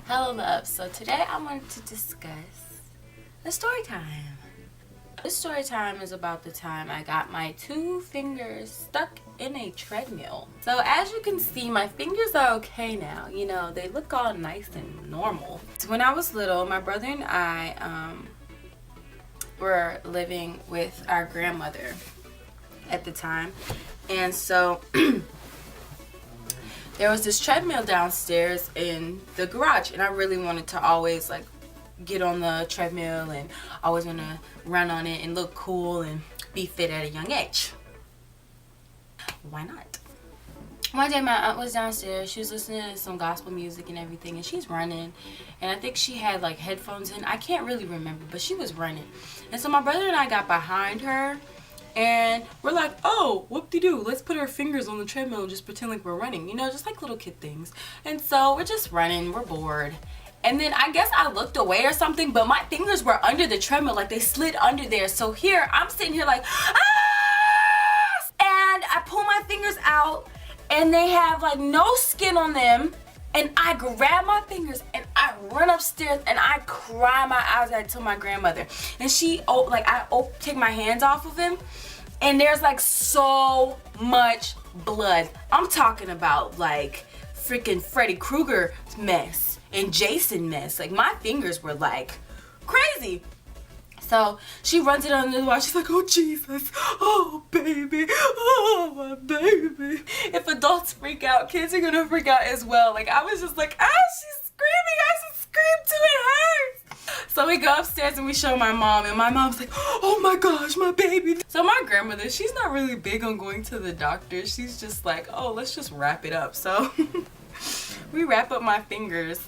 Hello love, so today I wanted to discuss a story time. This story time is about the time I got my 2 fingers stuck in a treadmill. So as you can see, my fingers are okay now. You know, they look all nice and normal. So when I was little, my brother and I were living with our grandmother at the time. And so there was this treadmill downstairs in the garage, and I really wanted to always like get on the treadmill and always want to run on it and look cool and be fit at a young age. Why not? One day my aunt was downstairs. She was listening to some gospel music and everything, and she's running, and I think she had like headphones in. I can't really remember, but she was running. And so my brother and I got behind her, and we're like, oh, whoop-de-doo, let's put our fingers on the treadmill and just pretend like we're running, you know, just like little kid things. And so we're just running, we're bored. And then I guess I looked away or something, but my fingers were under the treadmill, like they slid under there. So here, I'm sitting here like, ah! And I pull my fingers out, and they have like no skin on them. And I grab my fingers and I run upstairs and I cry my eyes out to my grandmother. And she, I take my hands off of him, and there's like so much blood. I'm talking about like freaking Freddy Krueger mess and Jason mess. Like my fingers were like crazy. So she runs it under the water. She's like, oh Jesus, oh baby, oh my baby. If adults freak out, kids are gonna freak out as well. Like I was just like, she's screaming. I should scream too, it hurts. So we go upstairs and we show my mom, and my mom's like, oh my gosh, my baby. So my grandmother, she's not really big on going to the doctor. She's just like, oh, let's just wrap it up. So we wrap up my fingers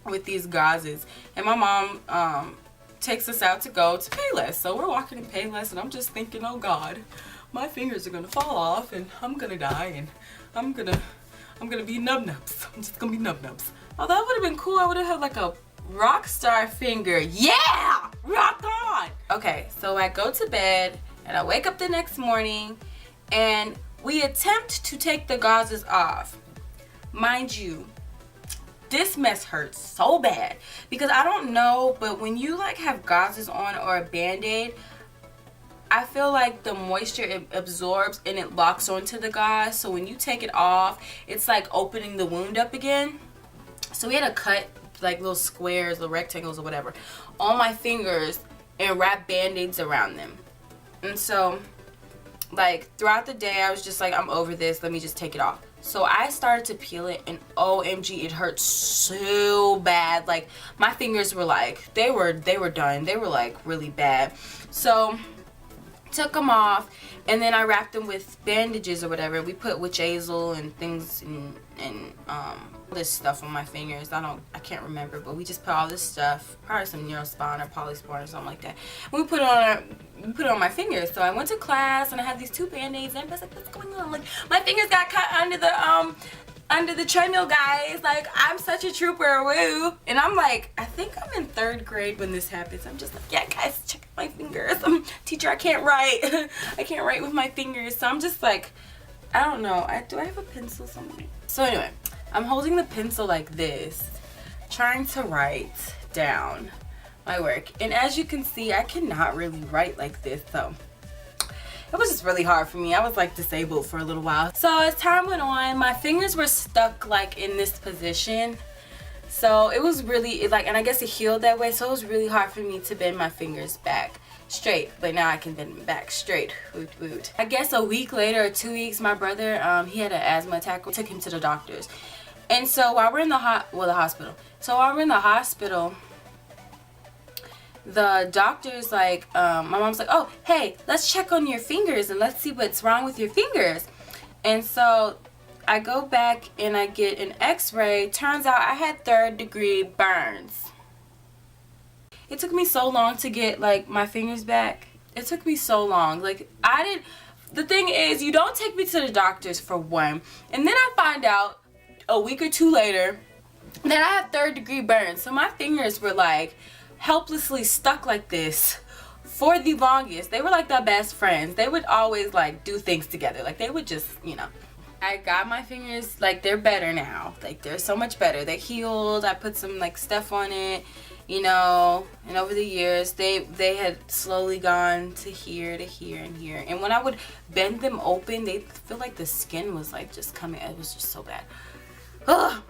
with these gauzes, and my mom takes us out to go to Payless. So we're walking to Payless, and I'm just thinking, oh God, my fingers are gonna fall off and I'm gonna die, and I'm gonna be nub-nubs. I'm just gonna be nub-nubs. Oh, that would have been cool. I would have had like a rock star finger. Yeah, rock on. Okay, so I go to bed and I wake up the next morning and we attempt to take the gauzes off. Mind you, this mess hurts so bad because I don't know, but when you like have gauzes on or a band-aid, I feel like the moisture, it absorbs and it locks onto the gauze. So when you take it off, it's like opening the wound up again. So we had to cut like little squares, little rectangles or whatever on my fingers and wrap band-aids around them. And so like throughout the day I was just like, I'm over this, let me just take it off. So I started to peel it, and OMG, it hurt so bad. Like my fingers were like, they were done. They were like really bad. So took them off, and then I wrapped them with bandages or whatever. We put witch hazel and things and all this stuff on my fingers. I can't remember, but we just put all this stuff, probably some Neurospon or Polyspon or something like that. And we put it on my fingers. So I went to class and I had these 2 band-aids, and everybody's like, what's going on? Like my fingers got cut under the treadmill, guys. Like I'm such a trooper, woo. And I'm like, I think I'm in 3rd grade when this happens. I'm just like, yeah guys, check out my fingers. Teacher, I can't write. I can't write with my fingers. So I'm just like, I don't know. Do I have a pencil somewhere? So anyway, I'm holding the pencil like this, trying to write down my work. And as you can see, I cannot really write like this, so it was just really hard for me. I was like disabled for a little while. So as time went on, my fingers were stuck like in this position. So it was really and I guess it healed that way. So it was really hard for me to bend my fingers back straight, but now I can bend them back straight. Woot woot. I guess a week later or 2 weeks, my brother, he had an asthma attack. We took him to the doctors. And so while we're in the hospital. So while we're in the hospital, the doctor's like, my mom's like, oh, hey, let's check on your fingers and let's see what's wrong with your fingers. And so I go back and I get an x-ray. Turns out I had 3rd-degree burns. It took me so long to get like my fingers back. It took me so long. Like the thing is, you don't take me to the doctors for one. And then I find out a week or 2 later that I have 3rd-degree burns. So my fingers were like helplessly stuck like this for the longest. They were like the best friends. They would always like do things together. Like they would just, you know, I got my fingers, like, they're better now. Like, they're so much better. They're healed. I put some, like, stuff on it, you know, and over the years, they had slowly gone to here, to here, and here. And when I would bend them open, they feel like the skin was, like, just coming. It was just so bad. Ugh.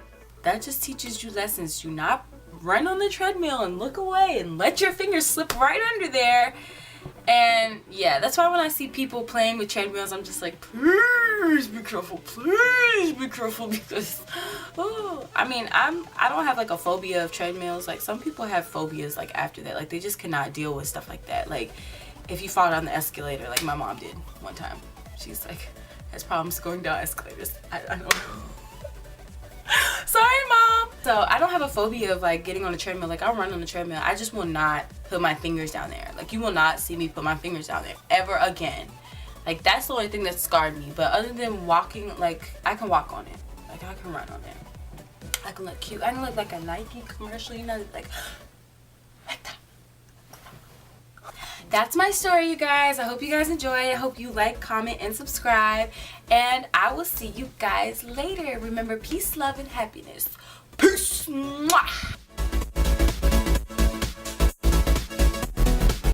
That just teaches you lessons. Do not run on the treadmill and look away and let your fingers slip right under there. And yeah, that's why when I see people playing with treadmills, I'm just like, please be careful, because oh, I mean, I don't have like a phobia of treadmills. Like some people have phobias like after that, like they just cannot deal with stuff like that. Like if you fall down the escalator, like my mom did one time, she's like has problems going down escalators. I don't know. Sorry, Mom. So I don't have a phobia of like getting on a treadmill. Like I'll run on the treadmill. I just will not put my fingers down there. Like you will not see me put my fingers down there ever again. Like that's the only thing that scarred me. But other than walking, like I can walk on it. Like I can run on it. I can look cute. I can look like a Nike commercial, you know, like that. That's my story, you guys. I hope you guys enjoyed. I hope you like, comment, and subscribe. And I will see you guys later. Remember, peace, love, and happiness. Peace. Mwah.